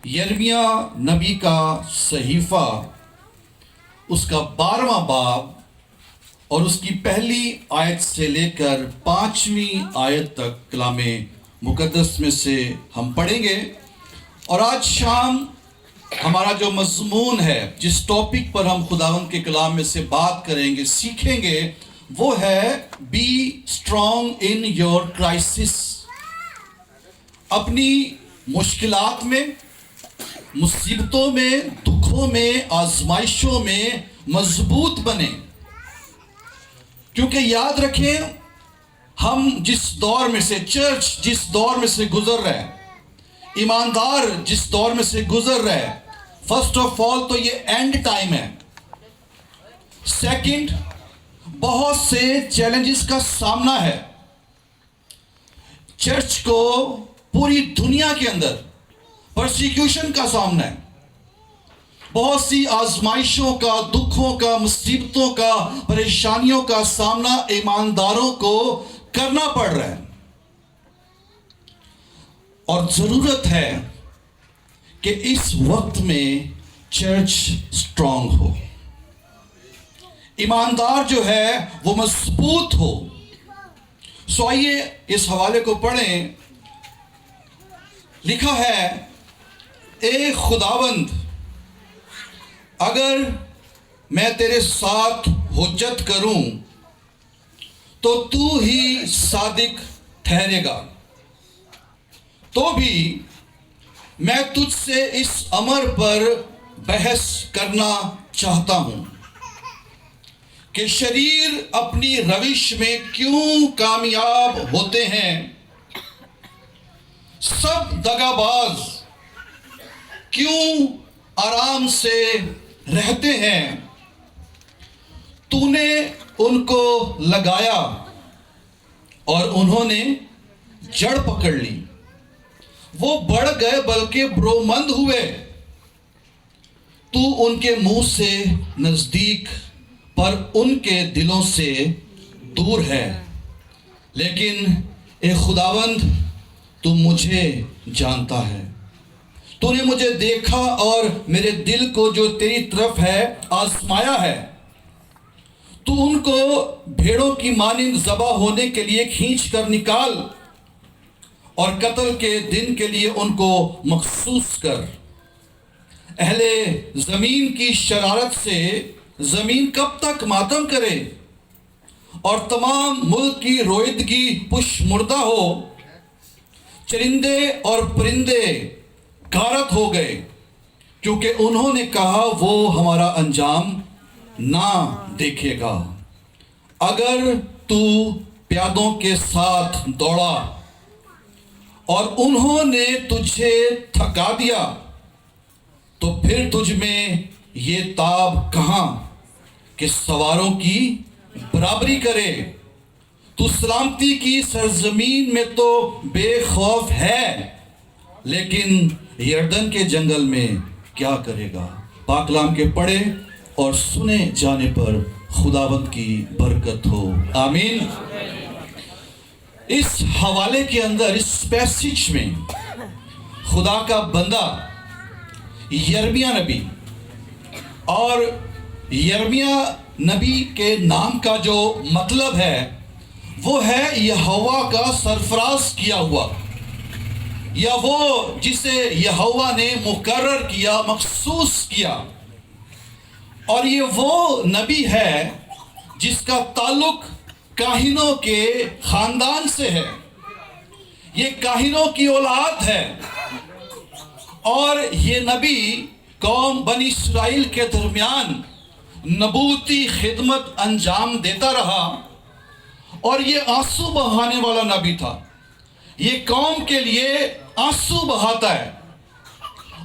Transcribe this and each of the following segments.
یرمیہ نبی کا صحیفہ، اس کا 12واں باب اور اس کی پہلی آیت سے لے کر 5ویں آیت تک کلام مقدس میں سے ہم پڑھیں گے۔ اور آج شام ہمارا جو مضمون ہے، جس ٹاپک پر ہم خداوند کے کلام میں سے بات کریں گے، سیکھیں گے، وہ ہے be strong in your crisis. اپنی مشکلات میں، مصیبتوں میں، دکھوں میں، آزمائشوں میں مضبوط بنیں، کیونکہ یاد رکھیں ہم جس دور میں سے، چرچ جس دور میں سے گزر رہے ہیں، ایماندار جس دور میں سے گزر رہے ہیں، فرسٹ آف آل تو یہ اینڈ ٹائم ہے۔ سیکنڈ، بہت سے چیلنجز کا سامنا ہے۔ چرچ کو پوری دنیا کے اندر پرسیکیوشن کا سامنا ہے، بہت سی آزمائشوں کا، دکھوں کا، مصیبتوں کا، پریشانیوں کا سامنا ایمانداروں کو کرنا پڑ رہا ہے، اور ضرورت ہے کہ اس وقت میں چرچ اسٹرانگ ہو، ایماندار جو ہے وہ مضبوط ہو۔ سو آئیے اس حوالے کو پڑھیں۔ لکھا ہے، اے خداوند، اگر میں تیرے ساتھ حجت کروں تو تو ہی صادق ٹھہرے گا، تو بھی میں تجھ سے اس امر پر بحث کرنا چاہتا ہوں کہ شریر اپنی روش میں کیوں کامیاب ہوتے ہیں، سب دغا باز کیوں آرام سے رہتے ہیں۔ تو نے ان کو لگایا اور انہوں نے جڑ پکڑ لی، وہ بڑھ گئے بلکہ برومند ہوئے۔ تو ان کے منہ سے نزدیک پر ان کے دلوں سے دور ہے، لیکن اے خداوند تو مجھے جانتا ہے، تو نے مجھے دیکھا اور میرے دل کو جو تیری طرف ہے آزمایا ہے۔ تو ان کو بھیڑوں کی مانند ذبح ہونے کے لیے کھینچ کر نکال، اور قتل کے دن کے لیے ان کو مخصوص کر۔ اہل زمین کی شرارت سے زمین کب تک ماتم کرے، اور تمام ملک کی رویدگی پشمردہ ہو۔ چرندے اور پرندے غارت ہو گئے، کیونکہ انہوں نے کہا وہ ہمارا انجام نہ دیکھے گا۔ اگر تو پیادوں کے ساتھ دوڑا اور انہوں نے تجھے تھکا دیا، تو پھر تجھ میں یہ تاب کہاں کہ سواروں کی برابری کرے۔ تو سلامتی کی سرزمین میں تو بے خوف ہے، لیکن یردن کے جنگل میں کیا کرے گا۔ پاک کلام کے پڑھے اور سنے جانے پر خداوند کی برکت ہو، آمین۔ اس حوالے کے اندر، اس پیسج میں خدا کا بندہ یرمیہ نبی، اور یرمیہ نبی کے نام کا جو مطلب ہے وہ ہے یہوہ کا سرفراز کیا ہوا، یا وہ جسے یہوہ نے مقرر کیا، مخصوص کیا۔ اور یہ وہ نبی ہے جس کا تعلق کاہنوں کے خاندان سے ہے، یہ کاہنوں کی اولاد ہے، اور یہ نبی قوم بنی اسرائیل کے درمیان نبوتی خدمت انجام دیتا رہا، اور یہ آنسو بہانے والا نبی تھا۔ یہ قوم کے لیے آنسو بہاتا ہے،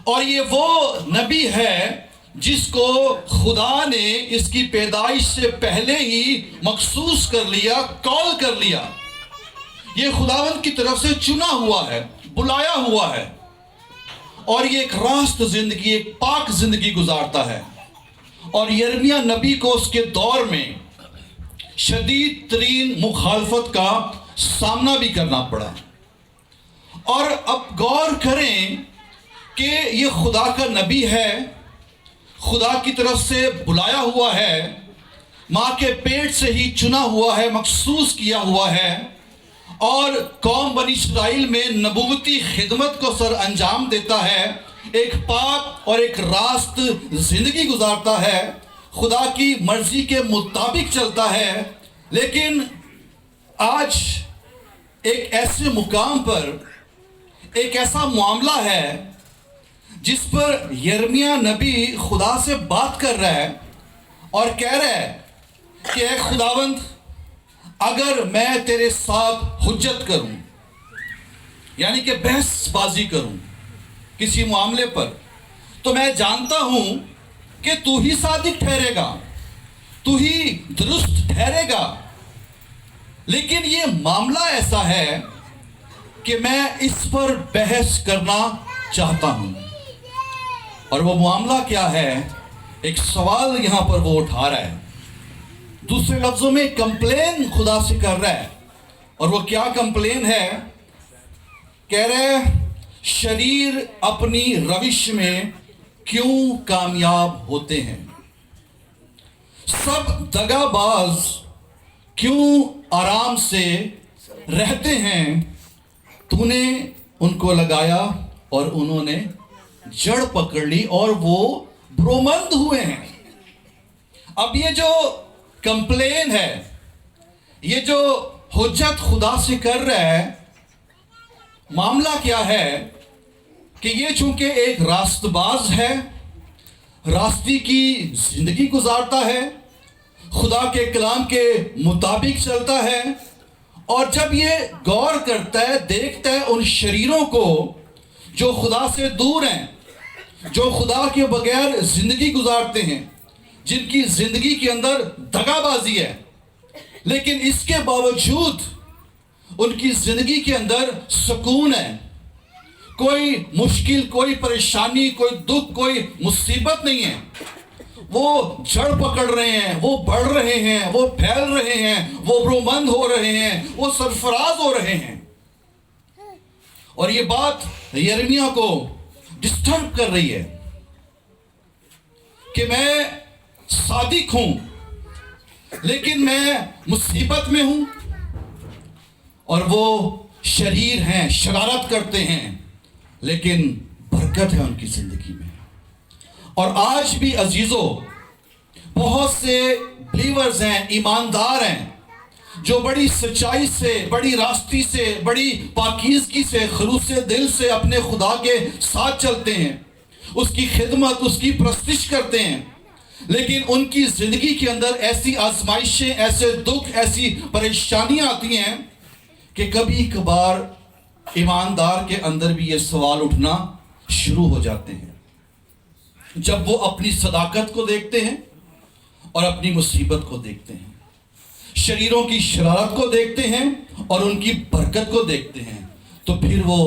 اور یہ وہ نبی ہے جس کو خدا نے اس کی پیدائش سے پہلے ہی مخصوص کر لیا، کال کر لیا۔ یہ خداوند کی طرف سے چنا ہوا ہے، بلایا ہوا ہے، اور یہ ایک راست زندگی، ایک پاک زندگی گزارتا ہے۔ اور یرمیہ نبی کو اس کے دور میں شدید ترین مخالفت کا سامنا بھی کرنا پڑا۔ اور اب غور کریں کہ یہ خدا کا نبی ہے, خدا کی طرف سے بلایا ہوا ہے, ماں کے پیٹ سے ہی چنا ہوا ہے, مخصوص کیا ہوا ہے, اور قوم بنی اسرائیل میں نبوتی خدمت کو سر انجام دیتا ہے, ایک پاک اور ایک راست زندگی گزارتا ہے, خدا کی مرضی کے مطابق چلتا ہے. لیکن آج ایک ایسے مقام پر ایک ایسا معاملہ ہے جس پر یرمیہ نبی خدا سے بات کر رہا ہے اور کہہ رہا ہے کہ اے خداوند, اگر میں تیرے ساتھ حجت کروں, یعنی کہ بحث بازی کروں کسی معاملے پر, تو میں جانتا ہوں کہ تو ہی صادق ٹھہرے گا, تو ہی درست ٹھہرے گا. لیکن یہ معاملہ ایسا ہے کہ میں اس پر بحث کرنا چاہتا ہوں. اور وہ معاملہ کیا ہے؟ ایک سوال یہاں پر وہ اٹھا رہا ہے, دوسرے لفظوں میں کمپلین خدا سے کر رہا ہے. اور وہ کیا کمپلین ہے؟ کہہ رہے شریر اپنی روش میں کیوں کامیاب ہوتے ہیں, سب دغا باز کیوں آرام سے رہتے ہیں, تو نے ان کو لگایا اور انہوں نے جڑ پکڑ لی اور وہ برومند ہوئے ہیں. اب یہ جو کمپلین ہے, یہ جو حجت خدا سے کر رہا ہے, معاملہ کیا ہے کہ یہ چونکہ ایک راست باز ہے, راستی کی زندگی گزارتا ہے, خدا کے کلام کے مطابق چلتا ہے, اور جب یہ غور کرتا ہے, دیکھتا ہے ان شریروں کو جو خدا سے دور ہیں, جو خدا کے بغیر زندگی گزارتے ہیں, جن کی زندگی کے اندر دغا بازی ہے, لیکن اس کے باوجود ان کی زندگی کے اندر سکون ہے, کوئی مشکل, کوئی پریشانی, کوئی دکھ, کوئی مصیبت نہیں ہے. وہ جڑ پکڑ رہے ہیں, وہ بڑھ رہے ہیں, وہ پھیل رہے ہیں, وہ برومند ہو رہے ہیں, وہ سرفراز ہو رہے ہیں. اور یہ بات یرمیہ کو ڈسٹرب کر رہی ہے کہ میں صادق ہوں لیکن میں مصیبت میں ہوں, اور وہ شریر ہیں, شرارت کرتے ہیں, لیکن برکت ہے ان کی زندگی میں. اور آج بھی عزیزو بہت سے بلیورز ہیں, ایماندار ہیں, جو بڑی سچائی سے, بڑی راستی سے, بڑی پاکیزگی سے, خلوص دل سے اپنے خدا کے ساتھ چلتے ہیں, اس کی خدمت, اس کی پرستش کرتے ہیں, لیکن ان کی زندگی کے اندر ایسی آزمائشیں, ایسے دکھ, ایسی پریشانیاں آتی ہیں کہ کبھی کبھار ایماندار کے اندر بھی یہ سوال اٹھنا شروع ہو جاتے ہیں, جب وہ اپنی صداقت کو دیکھتے ہیں اور اپنی مصیبت کو دیکھتے ہیں, شریروں کی شرارت کو دیکھتے ہیں اور ان کی برکت کو دیکھتے ہیں, تو پھر وہ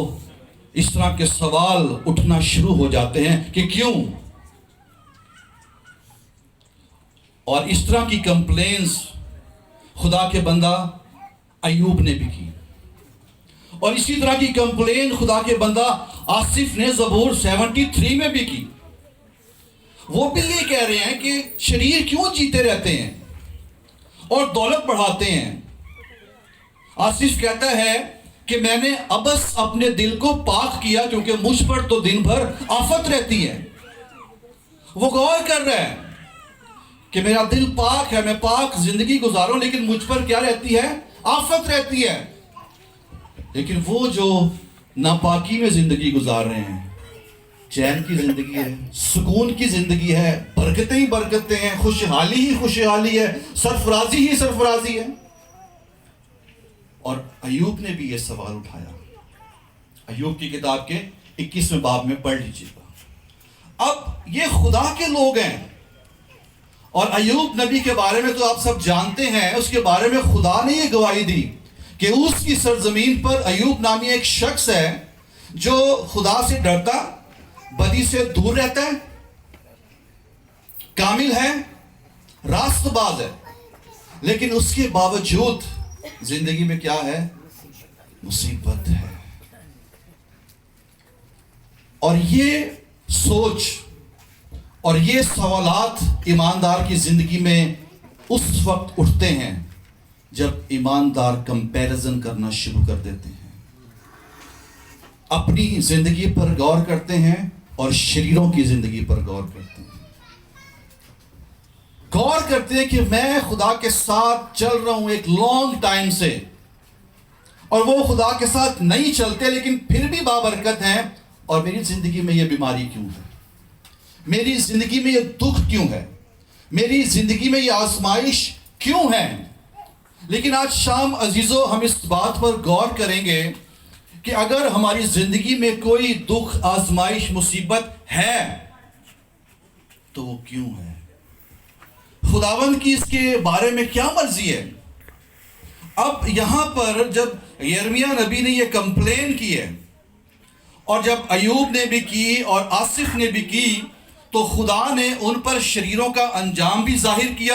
اس طرح کے سوال اٹھنا شروع ہو جاتے ہیں کہ کیوں. اور اس طرح کی کمپلینز خدا کے بندہ ایوب نے بھی کی, اور اسی طرح کی کمپلین خدا کے بندہ آصف نے زبور 73 میں بھی کی. وہ بھی یہ کہہ رہے ہیں کہ شریر کیوں جیتے رہتے ہیں اور دولت بڑھاتے ہیں. آصف کہتا ہے کہ میں نے ابس اپنے دل کو پاک کیا کیونکہ مجھ پر تو دن بھر آفت رہتی ہے. وہ غور کر رہا ہے کہ میرا دل پاک ہے, میں پاک زندگی گزاروں, لیکن مجھ پر کیا رہتی ہے؟ آفت رہتی ہے. لیکن وہ جو ناپاکی میں زندگی گزار رہے ہیں, چین کی زندگی ہے, سکون کی زندگی ہے, برکتیں ہی برکتیں ہیں, خوشحالی ہی خوشحالی ہے, سرفرازی ہی سرفرازی ہے. اور ایوب نے بھی یہ سوال اٹھایا. ایوب کی کتاب کے 21ویں باب میں پڑھ لیجیے گا. اب یہ خدا کے لوگ ہیں, اور ایوب نبی کے بارے میں تو آپ سب جانتے ہیں, اس کے بارے میں خدا نے یہ گواہی دی کہ اس کی سرزمین پر ایوب نامی ایک شخص ہے جو خدا سے ڈرتا, بدی سے دور رہتا ہے, کامل ہے, راست باز ہے, لیکن اس کے باوجود زندگی میں کیا ہے؟ مصیبت ہے. اور یہ سوچ اور یہ سوالات ایماندار کی زندگی میں اس وقت اٹھتے ہیں جب ایماندار کمپیریزن کرنا شروع کر دیتے ہیں، اپنی زندگی پر غور کرتے ہیں اور شریروں کی زندگی پر غور کرتے ہیں، غور کرتے ہیں کہ میں خدا کے ساتھ چل رہا ہوں ایک لانگ ٹائم سے، اور وہ خدا کے ساتھ نہیں چلتے لیکن پھر بھی بابرکت ہیں، اور میری زندگی میں یہ بیماری کیوں ہے، میری زندگی میں یہ دکھ کیوں ہے، میری زندگی میں یہ آزمائش کیوں ہے۔ لیکن آج شام عزیزو ہم اس بات پر غور کریں گے کہ اگر ہماری زندگی میں کوئی دکھ، آزمائش، مصیبت ہے تو وہ کیوں ہے، خداوند کی اس کے بارے میں کیا مرضی ہے۔ اب یہاں پر جب یرمیہ نبی نے یہ کمپلین کی ہے، اور جب ایوب نے بھی کی اور آصف نے بھی کی، تو خدا نے ان پر شریروں کا انجام بھی ظاہر کیا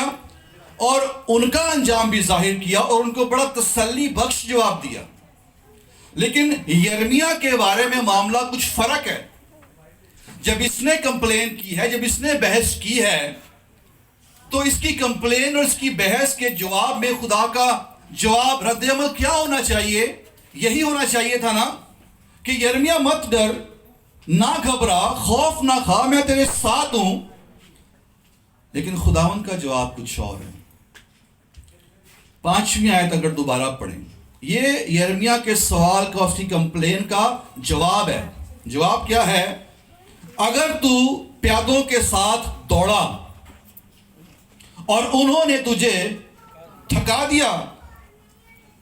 اور ان کا انجام بھی ظاہر کیا، اور ان کو بڑا تسلی بخش جواب دیا۔ لیکن یرمیہ کے بارے میں معاملہ کچھ فرق ہے۔ جب اس نے کمپلین کی ہے، جب اس نے بحث کی ہے، تو اس کی کمپلین اور اس کی بحث کے جواب میں خدا کا جواب، رد عمل کیا ہونا چاہیے؟ یہی ہونا چاہیے تھا نا کہ یرمیہ مت ڈر، نہ گھبرا، خوف نہ کھا، میں تیرے ساتھ ہوں۔ لیکن خداوند کا جواب کچھ اور ہے۔ 5ویں آیت اگر دوبارہ پڑھیں، یہ یرمیہ کے سوال کا، اس کی کمپلین کا جواب ہے۔ جواب کیا ہے؟ اگر تو پیادوں کے ساتھ دوڑا اور انہوں نے تجھے تھکا دیا،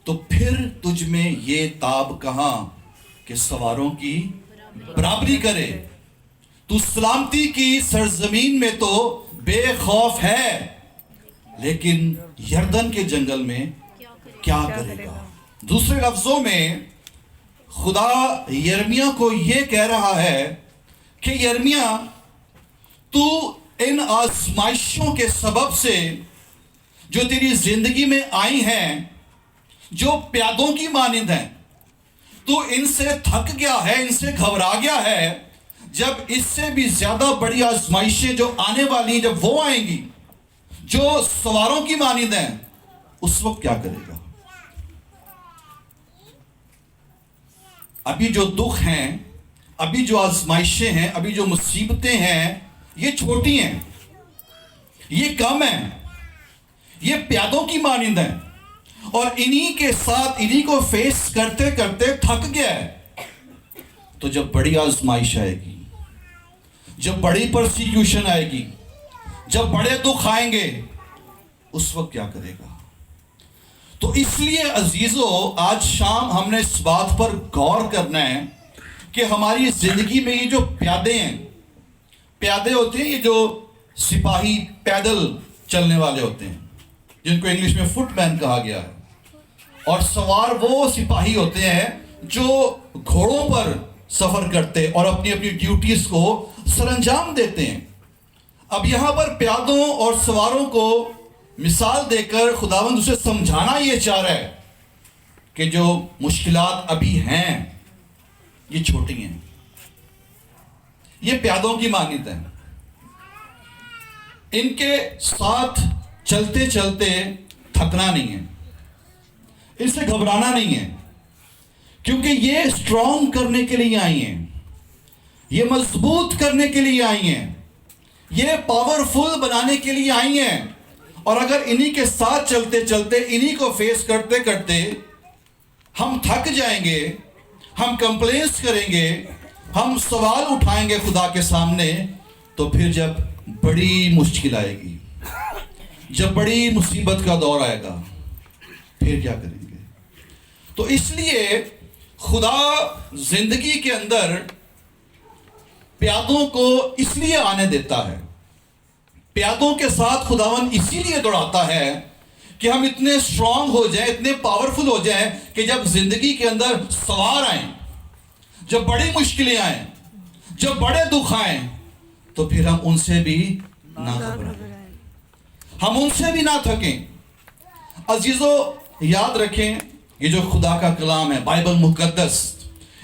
تو پھر تجھ میں یہ تاب کہاں کہ سواروں کی برابری کرے۔ تو سلامتی کی سرزمین میں تو بے خوف ہے، لیکن یردن کے جنگل میں کیا کرے گا؟ دوسرے لفظوں میں خدا یرمیہ کو یہ کہہ رہا ہے کہ یرمیہ، تو ان آزمائشوں کے سبب سے جو تیری زندگی میں آئی ہیں، جو پیادوں کی مانند ہیں، تو ان سے تھک گیا ہے، ان سے گھبرا گیا ہے۔ جب اس سے بھی زیادہ بڑی آزمائشیں جو آنے والی ہیں، جب وہ آئیں گی جو سواروں کی مانند ہیں، اس وقت کیا کرے گا؟ ابھی جو دکھ ہیں، ابھی جو آزمائشیں ہیں، ابھی جو مصیبتیں ہیں، یہ چھوٹی ہیں، یہ کم ہیں، یہ پیادوں کی مانند ہیں، اور انہی کے ساتھ انہی کو فیس کرتے کرتے تھک گیا ہے۔ تو جب بڑی آزمائش آئے گی، جب بڑی پرسیکیوشن آئے گی، جب بڑے دکھ آئیں گے، اس وقت کیا کرے گا؟ تو اس لیے عزیزو آج شام ہم نے اس بات پر غور کرنا ہے کہ ہماری زندگی میں یہ جو پیادے ہیں، پیادے ہوتے ہیں، یہ جو سپاہی پیدل چلنے والے ہوتے ہیں، جن کو انگلش میں فٹ مین کہا گیا ہے، اور سوار وہ سپاہی ہوتے ہیں جو گھوڑوں پر سفر کرتے اور اپنی اپنی ڈیوٹیز کو سر انجام دیتے ہیں۔ اب یہاں پر پیادوں اور سواروں کو مثال دے کر خداوند اسے سمجھانا یہ چاہ رہا ہے کہ جو مشکلات ابھی ہیں یہ چھوٹی ہیں، یہ پیادوں کی مانند ہیں، ان کے ساتھ چلتے چلتے تھکنا نہیں ہے، ان سے گھبرانا نہیں ہے، کیونکہ یہ اسٹرانگ کرنے کے لیے آئی ہیں، یہ مضبوط کرنے کے لیے آئی ہیں، یہ پاورفل بنانے کے لیے آئی ہیں۔ اور اگر انہی کے ساتھ چلتے چلتے، انہی کو فیس کرتے کرتے ہم تھک جائیں گے، ہم کمپلینس کریں گے، ہم سوال اٹھائیں گے خدا کے سامنے، تو پھر جب بڑی مشکل آئے گی، جب بڑی مصیبت کا دور آئے گا، پھر کیا کریں گے؟ تو اس لیے خدا زندگی کے اندر پیادوں کو اس لیے آنے دیتا ہے، پیادوں کے ساتھ خداوند اسی لیے دوڑاتا ہے کہ ہم اتنے اسٹرانگ ہو جائیں، اتنے پاورفل ہو جائیں کہ جب زندگی کے اندر سوار آئیں، جب بڑی مشکلیں آئیں، جب بڑے دکھ آئیں، تو پھر ہم ان سے بھی نہ گھبرائیں، ہم ان سے بھی نہ تھکیں۔ عزیزو یاد رکھیں، یہ جو خدا کا کلام ہے، بائبل مقدس،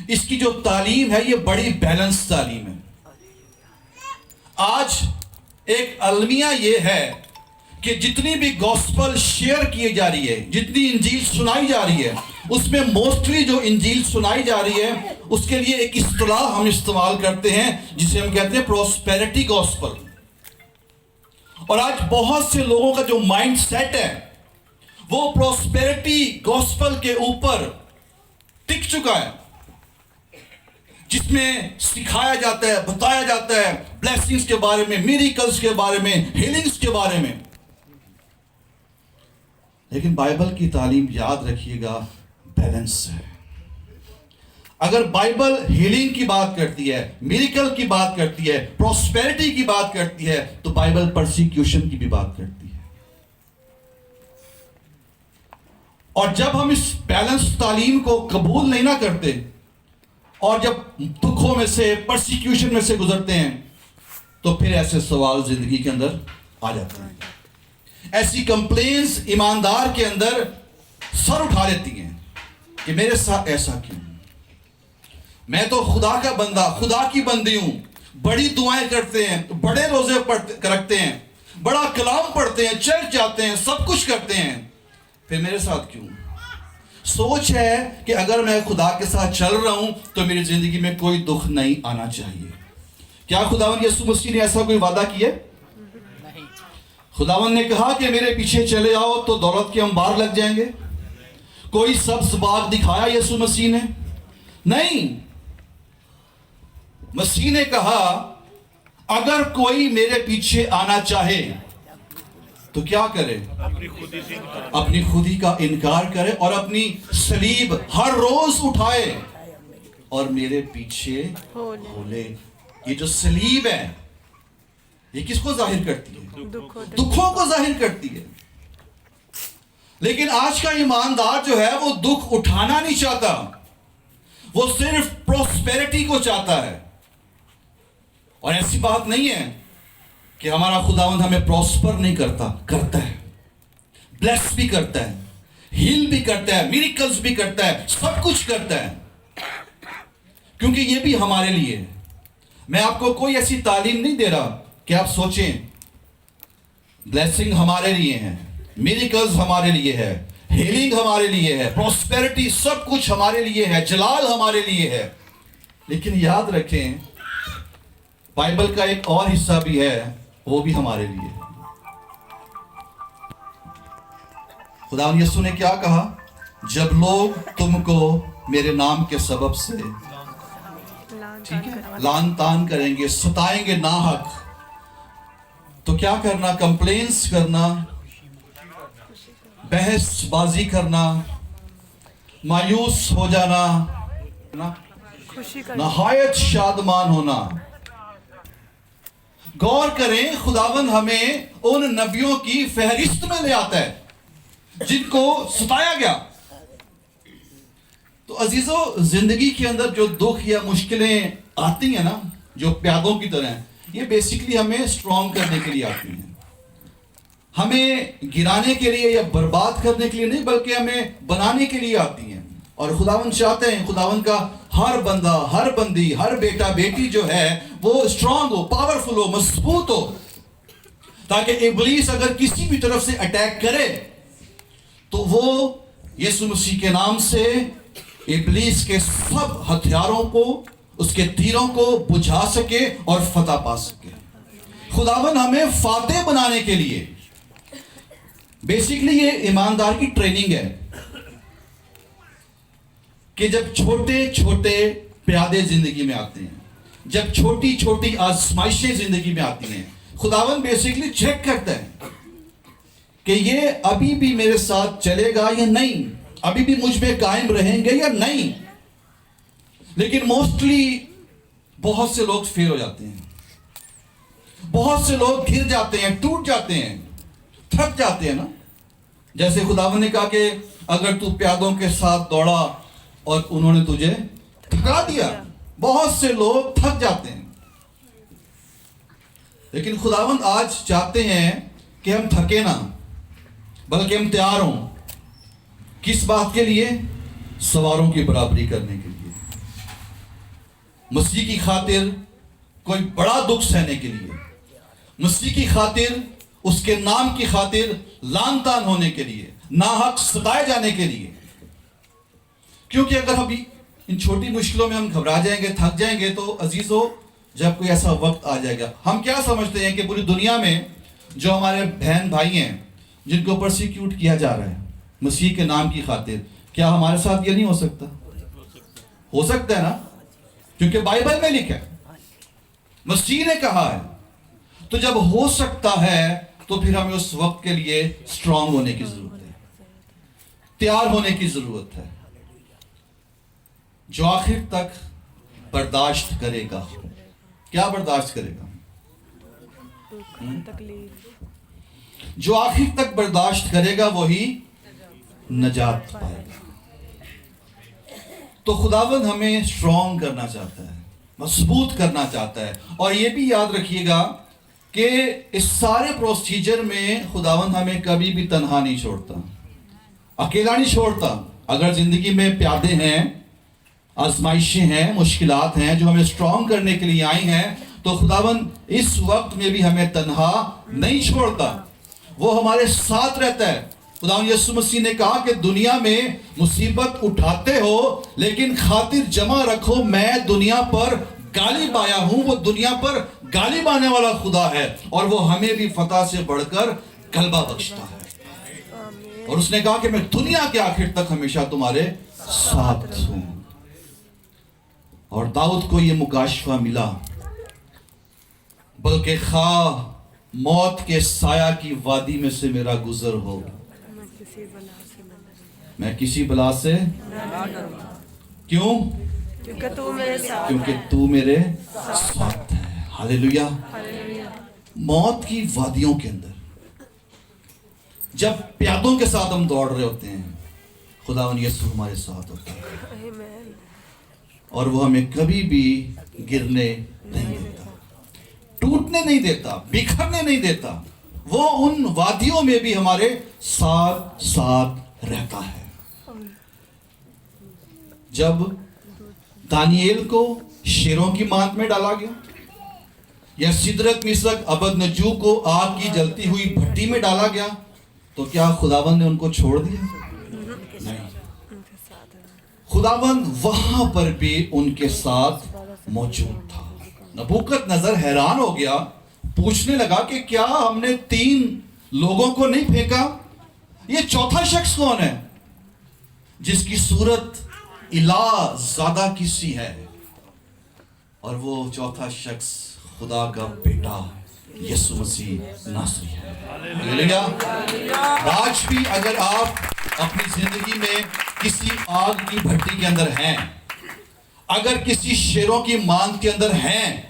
اس کی جو تعلیم ہے یہ بڑی بیلنس تعلیم ہے. آج ایک المیہ یہ ہے کہ جتنی بھی گوسپل شیئر کی جا رہی ہے, جتنی انجیل سنائی جا رہی ہے, اس میں موسٹلی جو انجیل سنائی جا رہی ہے اس کے لیے ایک اصطلاح ہم استعمال کرتے ہیں جسے ہم کہتے ہیں پروسپیرٹی گوسپل. اور آج بہت سے لوگوں کا جو مائنڈ سیٹ ہے وہ پروسپیرٹی گوسپل کے اوپر ٹک چکا ہے, جس میں سکھایا جاتا ہے, بتایا جاتا ہے بلیسنگز کے بارے میں, میریکلز کے بارے میں, ہیلنگز کے بارے میں. لیکن بائبل کی تعلیم یاد رکھیے گا بیلنس ہے. اگر بائبل ہیلنگ کی بات کرتی ہے, میریکل کی بات کرتی ہے, پروسپیرٹی کی بات کرتی ہے, تو بائبل پرسیکیوشن کی بھی بات کرتی ہے. اور جب ہم اس بیلنس تعلیم کو قبول نہیں نہ کرتے اور جب دکھوں میں سے, پرسیکیوشن میں سے گزرتے ہیں, تو پھر ایسے سوال زندگی کے اندر آ جاتے ہیں. ایسی کمپلینز ایماندار کے اندر سر اٹھا لیتی ہیں کہ میرے ساتھ ایسا کیوں, میں تو خدا کا بندہ, خدا کی بندی ہوں, بڑی دعائیں کرتے ہیں, بڑے روزے رکھتے ہیں, بڑا کلام پڑھتے ہیں, چرچ جاتے ہیں, سب کچھ کرتے ہیں, پھر میرے ساتھ کیوں. سوچ ہے کہ اگر میں خدا کے ساتھ چل رہا ہوں تو میری زندگی میں کوئی دکھ نہیں آنا چاہیے. کیا خداوند یسوع مسیح نے ایسا کوئی وعدہ کیا؟ خداوند نے کہا کہ میرے پیچھے چلے آؤ تو دولت کے انبار لگ جائیں گے. کوئی سبز باغ دکھایا یسوع مسیح نے؟ نہیں. مسیح نے کہا اگر کوئی میرے پیچھے آنا چاہے تو کیا کرے؟ اپنی خودی کا انکار کرے اور اپنی صلیب ہر روز اٹھائے اور میرے پیچھے ہو لے. یہ جو صلیب ہے یہ کس کو ظاہر کرتی ہے؟ دکھوں کو ظاہر کرتی ہے. لیکن آج کا ایماندار جو ہے وہ دکھ اٹھانا نہیں چاہتا, وہ صرف پروسپیرٹی کو چاہتا ہے. اور ایسی بات نہیں ہے کہ ہمارا خداوند ہمیں پروسپر نہیں کرتا ہے, بلیس بھی کرتا ہے, ہیل بھی کرتا ہے, میریکلز بھی کرتا ہے, سب کچھ کرتا ہے, کیونکہ یہ بھی ہمارے لیے ہے. میں آپ کو کوئی ایسی تعلیم نہیں دے رہا کہ آپ سوچیں بلیسنگ ہمارے لیے ہے, میریکلز ہمارے لیے ہے, ہیلنگ ہمارے لیے ہے, پروسپیرٹی سب کچھ ہمارے لیے ہے, جلال ہمارے لیے ہے. لیکن یاد رکھیں بائبل کا ایک اور حصہ بھی ہے, وہ بھی ہمارے لیے ہے. خداوند یسوع نے کیا کہا؟ جب لوگ تم کو میرے نام کے سبب سے لعن طعن کریں گے, ستائیں گے ناحق, تو کیا کرنا؟ کمپلینس کرنا, بحث بازی کرنا, مایوس ہو جانا, نہایت شادمان ہونا. غور کریں, خداوند ہمیں ان نبیوں کی فہرست میں لے آتا ہے جن کو ستایا گیا. تو عزیزو, زندگی کے اندر جو دکھ یا مشکلیں آتی ہیں نا, جو پیادوں کی طرح ہیں, یہ بیسیکلی ہمیں اسٹرانگ کرنے کے لیے آتی ہیں, ہمیں گرانے کے لیے یا برباد کرنے کے لیے نہیں, بلکہ ہمیں بنانے کے لیے آتی ہیں. اور خداوند چاہتے ہیں خداوند کا ہر بندہ, ہر بندی, ہر بیٹا بیٹی جو ہے وہ اسٹرانگ ہو, پاورفل ہو, مضبوط ہو, تاکہ ابلیس اگر کسی بھی طرف سے اٹیک کرے تو وہ یسوع مسیح کے نام سے ابلیس کے سب ہتھیاروں کو, اس کے تیروں کو بجھا سکے اور فتح پا سکے. خداوند ہمیں فاتح بنانے کے لیے, بیسیکلی یہ ایماندار کی ٹریننگ ہے کہ جب چھوٹے چھوٹے پیادے زندگی میں آتے ہیں, جب چھوٹی چھوٹی آزمائشیں زندگی میں آتی ہیں, خداوند بیسیکلی چیک کرتا ہے کہ یہ ابھی بھی میرے ساتھ چلے گا یا نہیں, ابھی بھی مجھ میں قائم رہیں گے یا نہیں. لیکن موسٹلی بہت سے لوگ فیل ہو جاتے ہیں, بہت سے لوگ گر جاتے ہیں, ٹوٹ جاتے ہیں, تھک جاتے ہیں نا. جیسے خداوند نے کہا کہ اگر تو پیادوں کے ساتھ دوڑا اور انہوں نے تجھے تھکا دیا, بہت سے لوگ تھک جاتے ہیں. لیکن خداوند آج چاہتے ہیں کہ ہم تھکے نہ, بلکہ ہم تیار ہوں. کس بات کے لیے؟ سواروں کی برابری کرنے کے لیے. مسیح کی خاطر کوئی بڑا دکھ سہنے کے لیے، مسیح کی خاطر، اس کے نام کی خاطر لعن طعن ہونے کے لیے، ناحق ستائے جانے کے لیے. کیونکہ اگر ابھی ان چھوٹی مشکلوں میں ہم گھبرا جائیں گے، تھک جائیں گے، تو عزیزو جب کوئی ایسا وقت آ جائے گا، ہم کیا سمجھتے ہیں کہ پوری دنیا میں جو ہمارے بہن بھائی ہیں جن کو پرسیکیوٹ کیا جا رہا ہے مسیح کے نام کی خاطر، کیا ہمارے ساتھ یہ نہیں ہو سکتا؟ ہو سکتا ہے نا، کیونکہ بائبل میں لکھا ہے، مسیح نے کہا ہے. تو جب ہو سکتا ہے تو پھر ہمیں اس وقت کے لیے اسٹرانگ ہونے کی ضرورت ہے، تیار ہونے کی ضرورت ہے. جو آخر تک برداشت کرے گا، کیا برداشت کرے گا؟ جو آخر تک برداشت کرے گا وہی نجات پائے گا. تو خداوند ہمیں اسٹرانگ کرنا چاہتا ہے، مضبوط کرنا چاہتا ہے. اور یہ بھی یاد رکھیے گا کہ اس سارے پروسیجر میں خداوند ہمیں کبھی بھی تنہا نہیں چھوڑتا، اکیلا نہیں چھوڑتا. اگر زندگی میں پیادے ہیں، آزمائشیں ہیں، مشکلات ہیں جو ہمیں اسٹرانگ کرنے کے لیے آئی ہیں، تو خداوند اس وقت میں بھی ہمیں تنہا نہیں چھوڑتا، وہ ہمارے ساتھ رہتا ہے. خداوند یسوع مسیح نے کہا کہ دنیا میں مصیبت اٹھاتے ہو لیکن خاطر جمع رکھو میں دنیا پر غالب آیا ہوں. وہ دنیا پر غالب آنے والا خدا ہے اور وہ ہمیں بھی فتح سے بڑھ کر غلبہ بخشتا ہے. اور اس نے کہا کہ میں دنیا کے آخر تک ہمیشہ تمہارے ساتھ ہوں. اور داؤد کو یہ مکاشفہ ملا، بلکہ خواہ موت کے سایہ کی وادی میں سے میرا گزر ہو، میں کسی بلا سے کیوں؟ کیونکہ تو میرے ساتھ ہے. ہاللیلویا. موت کی وادیوں کے اندر جب پیادوں کے ساتھ ہم دوڑ رہے ہوتے ہیں، خداوند یسوع ہمارے ساتھ ہوتا ہے اور وہ ہمیں کبھی بھی گرنے نہیں دیتا، ٹوٹنے نہیں دیتا، بکھرنے نہیں دیتا. وہ ان وادیوں میں بھی ہمارے ساتھ ساتھ رہتا ہے. جب دانییل کو شیروں کی مانت میں ڈالا گیا یا سدرت میثق ابدنجو کو آگ کی جلتی ہوئی بھٹی میں ڈالا گیا، تو کیا خداوند نے ان کو چھوڑ دیا؟ نہیں. خداوند وہاں پر بھی ان کے ساتھ موجود تھا. نبوکت نظر حیران ہو گیا، پوچھنے لگا کہ کیا ہم نے 3 لوگوں کو نہیں پھینکا؟ یہ چوتھا شخص کون ہے جس کی صورت الہ زادہ کی سی ہے؟ اور وہ چوتھا شخص خدا کا بیٹا یسوع مسیح ناصری ہے. ہاللیلویا. آج بھی اگر آپ اپنی زندگی میں کسی آگ کی بھٹی کے اندر ہیں، اگر کسی شیروں کی مانگ کے اندر ہیں،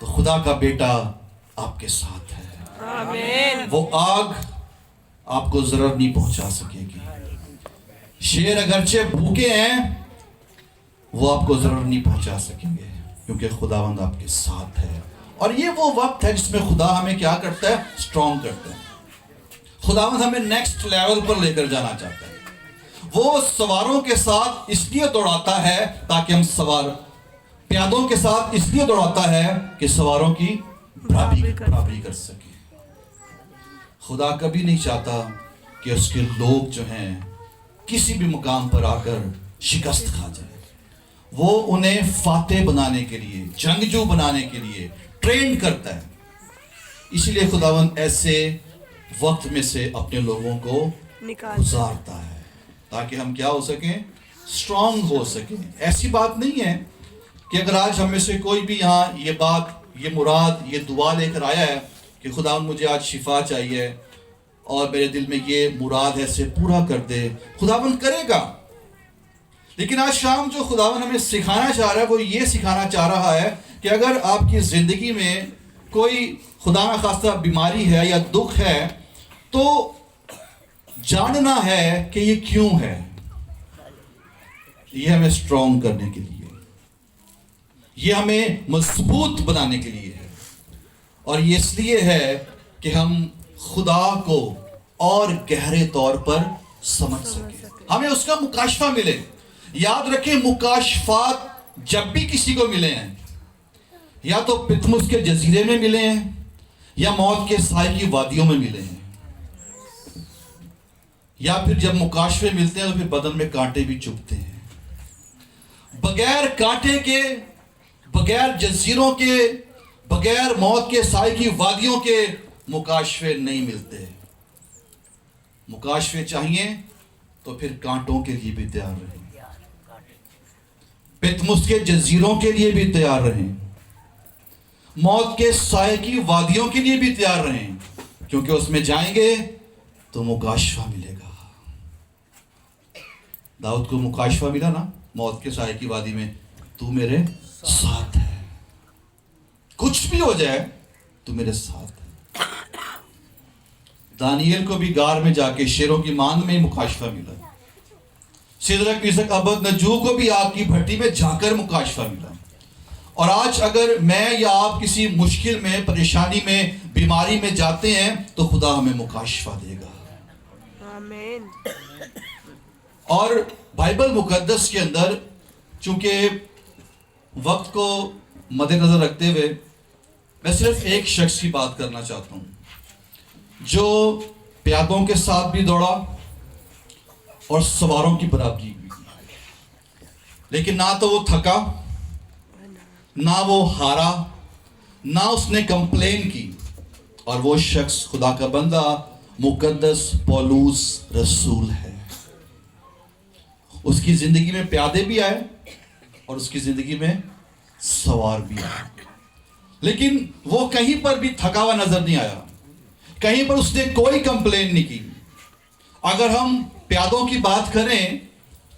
تو خدا کا بیٹا آپ کے ساتھ ہے. آمین. وہ آگ آپ کو ضرر نہیں پہنچا سکے گی. شیر اگرچہ بھوکے ہیں، وہ آپ کو ضرر نہیں پہنچا سکیں گے کیونکہ خداوند آپ کے ساتھ ہے. اور یہ وہ وقت ہے جس میں خدا ہمیں کیا کرتا ہے؟ اسٹرانگ کرتا ہے. خداوند ہمیں نیکسٹ لیول پر لے کر جانا چاہتا ہے. وہ سواروں کے ساتھ اس لیے دوڑاتا ہے تاکہ ہم پیادوں کے ساتھ اس لیے دوڑاتا ہے کہ سواروں کی برابری کر سکے. خدا کبھی نہیں چاہتا کہ اس کے لوگ جو ہیں کسی بھی مقام پر آ کر شکست کھا جائے. وہ انہیں فاتح بنانے کے لیے، جنگجو بنانے کے لیے ٹرین کرتا ہے. اسی لیے خداوند ایسے وقت میں سے اپنے لوگوں کو گزارتا ہے تاکہ ہم کیا ہو سکیں؟ اسٹرانگ ہو سکیں. ایسی بات نہیں ہے کہ اگر آج ہم میں سے کوئی بھی یہاں یہ بات، یہ مراد، یہ دعا لے کر آیا ہے کہ خداوند مجھے آج شفا چاہیے اور میرے دل میں یہ مراد ہے، اسے پورا کر دے، خداوند کرے گا. لیکن آج شام جو خداوند ہمیں سکھانا چاہ رہا ہے وہ یہ سکھانا چاہ رہا ہے کہ اگر آپ کی زندگی میں کوئی خدا نخواستہ بیماری ہے یا دکھ ہے تو جاننا ہے کہ یہ کیوں ہے. یہ ہمیں اسٹرانگ کرنے کے لیے، یہ ہمیں مضبوط بنانے کے لیے ہے. اور یہ اس لیے ہے کہ ہم خدا کو اور گہرے طور پر سمجھ سکیں، ہمیں اس کا مکاشفہ ملے. یاد رکھیں مکاشفات جب بھی کسی کو ملے ہیں یا تو پتمس کے جزیرے میں ملے ہیں یا موت کے سائے کی وادیوں میں ملے ہیں، یا پھر جب مکاشفے ملتے ہیں تو پھر بدن میں کانٹے بھی چبھتے ہیں۔ بغیر کانٹے کے، بغیر جزیروں کے، بغیر موت کے سائے کی وادیوں کے مکاشفے نہیں ملتے۔ مکاشفے چاہیے تو پھر کانٹوں کے لیے بھی تیار رہیں، پتمس کے جزیروں کے لیے بھی تیار رہیں، موت کے سائے کی وادیوں کے لیے بھی تیار رہیں، کیونکہ اس میں جائیں گے تو مکاشفہ ملے گا۔ داؤد کو مکاشفہ ملا نا موت کے سائے کی وادی میں، تو میرے ساتھ ہے، کچھ بھی ہو جائے تو میرے ساتھ ہے۔ دانیل کو بھی غار میں جا کے شیروں کی ماند میں مکاشفہ ملا، سدرک میثق ابدنجو کو بھی آگ کی بھٹی میں جا کر مکاشفہ ملا۔ اور آج اگر میں یا آپ کسی مشکل میں، پریشانی میں، بیماری میں جاتے ہیں تو خدا ہمیں مکاشفہ دے گا۔ آمین۔ اور بائبل مقدس کے اندر چونکہ وقت کو مد نظر رکھتے ہوئے میں صرف ایک شخص کی بات کرنا چاہتا ہوں جو پیادوں کے ساتھ بھی دوڑا اور سواروں کی برابری بھی کی، لیکن نہ تو وہ تھکا، نہ وہ ہارا، نہ اس نے کمپلین کی، اور وہ شخص خدا کا بندہ مقدس پولوس رسول ہے۔ اس کی زندگی میں پیادے بھی آئے اور اس کی زندگی میں سوار بھی آئے، لیکن وہ کہیں پر بھی تھکا ہوا نظر نہیں آیا، کہیں پر اس نے کوئی کمپلین نہیں کی۔ اگر ہم پیادوں کی بات کریں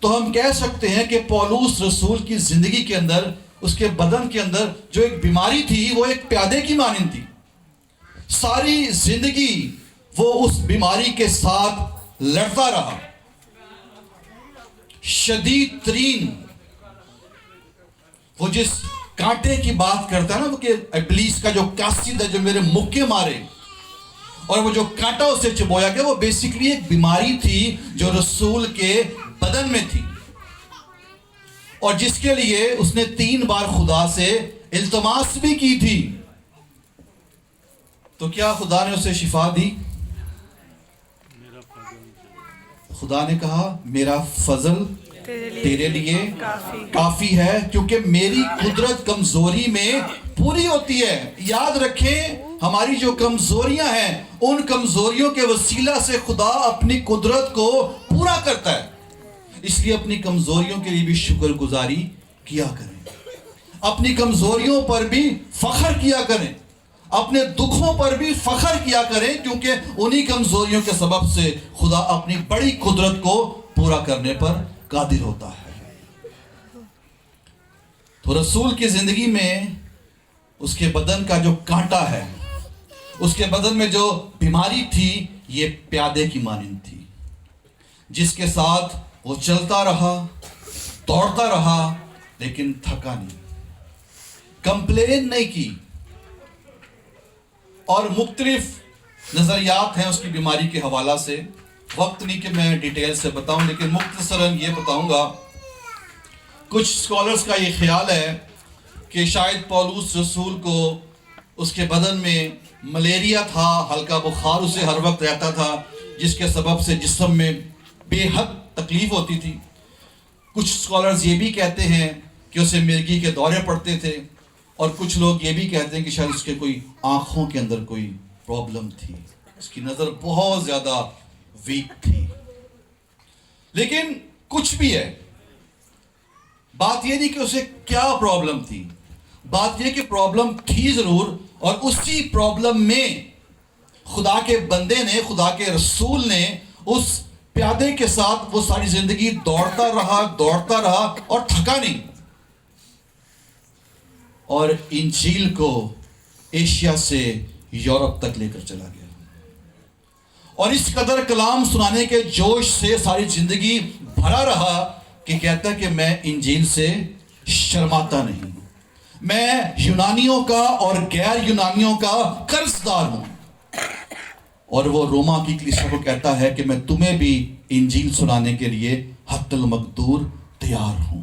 تو ہم کہہ سکتے ہیں کہ پولوس رسول کی زندگی کے اندر، اس کے بدن کے اندر جو ایک بیماری تھی وہ ایک پیادے کی مانند تھی۔ ساری زندگی وہ اس بیماری کے ساتھ لڑتا رہا، شدید ترین وہ جس کانٹے کی بات کرتا ہے نا، وہ کہ ابلیس کا جو قاصد ہے جو میرے مکے مارے، اور وہ جو کانٹا اسے چبویا گیا، وہ بیسیکلی ایک بیماری تھی جو رسول کے بدن میں تھی، اور جس کے لیے اس نے 3 بار خدا سے التماس بھی کی تھی۔ تو کیا خدا نے اسے شفا دی؟ خدا نے کہا میرا فضل تیرے لیے کافی ہے، کیونکہ میری قدرت کمزوری میں پوری ہوتی ہے۔ یاد رکھیں ہماری جو کمزوریاں ہیں، ان کمزوریوں کے وسیلہ سے خدا اپنی قدرت کو پورا کرتا ہے، اس لیے اپنی کمزوریوں کے لیے بھی شکر گزاری کیا کریں، اپنی کمزوریوں پر بھی فخر کیا کریں، اپنے دکھوں پر بھی فخر کیا کریں، کیونکہ انہی کمزوریوں کے سبب سے خدا اپنی بڑی قدرت کو پورا کرنے پر قادر ہوتا ہے۔ تو رسول کی زندگی میں اس کے بدن کا جو کانٹا ہے، اس کے بدن میں جو بیماری تھی، یہ پیادے کی مانند تھی، جس کے ساتھ وہ چلتا رہا، دوڑتا رہا، لیکن تھکا نہیں، کمپلین نہیں کی۔ اور مختلف نظریات ہیں اس کی بیماری کے حوالہ سے، وقت نہیں کہ میں ڈیٹیل سے بتاؤں، لیکن مختصراً یہ بتاؤں گا۔ کچھ سکولرز کا یہ خیال ہے کہ شاید پولوس رسول کو اس کے بدن میں ملیریا تھا، ہلکا بخار اسے ہر وقت رہتا تھا، جس کے سبب سے جسم میں بے حد تکلیف ہوتی تھی۔ کچھ سکولرز یہ بھی کہتے ہیں کہ اسے مرگی کے دورے پڑتے تھے، اور کچھ لوگ یہ بھی کہتے ہیں کہ شاید اس کے کوئی آنکھوں کے اندر کوئی پرابلم تھی، اس کی نظر بہت زیادہ ویک تھی۔ لیکن کچھ بھی ہے، بات یہ نہیں کہ اسے کیا پرابلم تھی، بات یہ کہ پرابلم تھی ضرور، اور اسی پرابلم میں خدا کے بندے نے، خدا کے رسول نے اس پیادے کے ساتھ وہ ساری زندگی دوڑتا رہا اور تھکا نہیں، اور انجیل کو ایشیا سے یورپ تک لے کر چلا گیا، اور اس قدر کلام سنانے کے جوش سے ساری زندگی بھرا رہا کہ کہتا ہے کہ میں انجیل سے شرماتا نہیں، میں یونانیوں کا اور غیر یونانیوں کا قرض دار ہوں۔ اور وہ روما کی کلیسیا کو کہتا ہے کہ میں تمہیں بھی انجیل سنانے کے لیے حتی المقدور تیار ہوں۔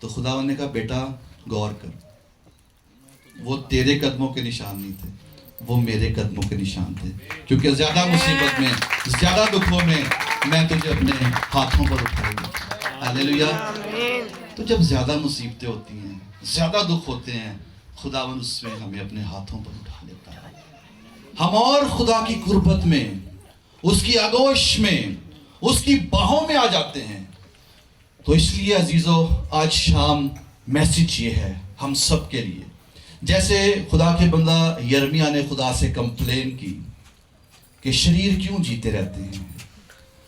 تو خداوند نے کہا بیٹا غور کر, وہ تیرے قدموں کے نشان نہیں تھے, وہ میرے قدموں کے نشان تھے, کیونکہ زیادہ مصیبت میں, زیادہ دکھوں میں تجھے اپنے ہاتھوں پر اٹھاؤں گا. ہاللیلویا. تو جب زیادہ مصیبتیں ہوتی ہیں, زیادہ دکھ ہوتے ہیں, خداوند اس میں ہمیں اپنے ہاتھوں پر اٹھا لیتا ہے. ہم اور خدا کی قربت میں, اس کی آغوش میں, اس کی باہوں میں آ جاتے ہیں. تو اس لیے عزیزو آج شام میسیج یہ ہے ہم سب کے لیے, جیسے خدا کے بندہ یرمیا نے خدا سے کمپلین کی کہ شریر کیوں جیتے رہتے ہیں,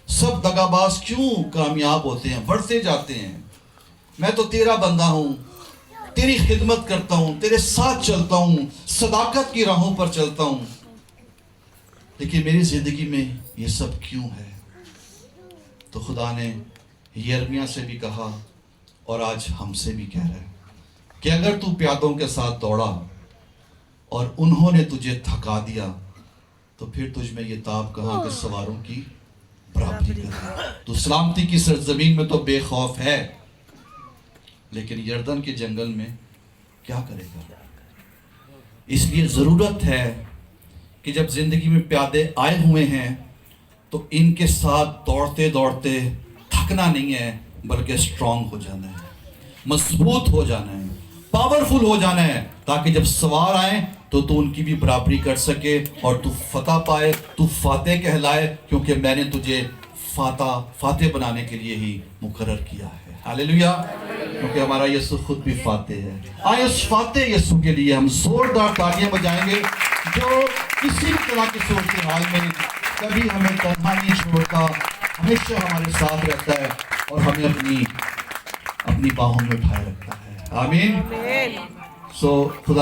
سب دغاباز کیوں کامیاب ہوتے ہیں, بڑھتے جاتے ہیں, میں تو تیرا بندہ ہوں, تیری خدمت کرتا ہوں, تیرے ساتھ چلتا ہوں, صداقت کی راہوں پر چلتا ہوں, لیکن میری زندگی میں یہ سب کیوں ہے. تو خدا نے یرمیا سے بھی کہا اور آج ہم سے بھی کہہ رہا ہے کہ اگر تو پیادوں کے ساتھ دوڑا اور انہوں نے تجھے تھکا دیا تو پھر تجھ میں یہ تاب کہاں کہ سواروں کی برابری کر. تو سلامتی کی سرزمین میں تو بے خوف ہے, لیکن یردن کے جنگل میں کیا کرے گا. اس لیے ضرورت ہے کہ جب زندگی میں پیادے آئے ہوئے ہیں تو ان کے ساتھ دوڑتے دوڑتے تھکنا نہیں ہے, بلکہ اسٹرانگ ہو جانا ہے, مضبوط ہو جانا ہے, پاورفل ہو جانا ہے, تاکہ جب سوار آئیں تو ان کی بھی برابری کر سکے اور تو فتح پائے, تو فاتح کہلائے, کیونکہ میں نے تجھے فاتح بنانے کے لیے ہی مقرر کیا ہے. ہاللیلویا. کیونکہ ہمارا یسوع خود بھی فاتح ہے. آئے اس فاتح یسوع کے لیے ہم زوردار تالیاں بجائیں گے, جو کسی بھی طرح کی صورتحال میں کبھی ہمیں تنہا نہیں چھوڑتا, ہمیشہ ہمارے ساتھ رہتا ہے اور ہمیں اپنی باہوں میں اٹھائے رکھتا ہے. آمین. خدا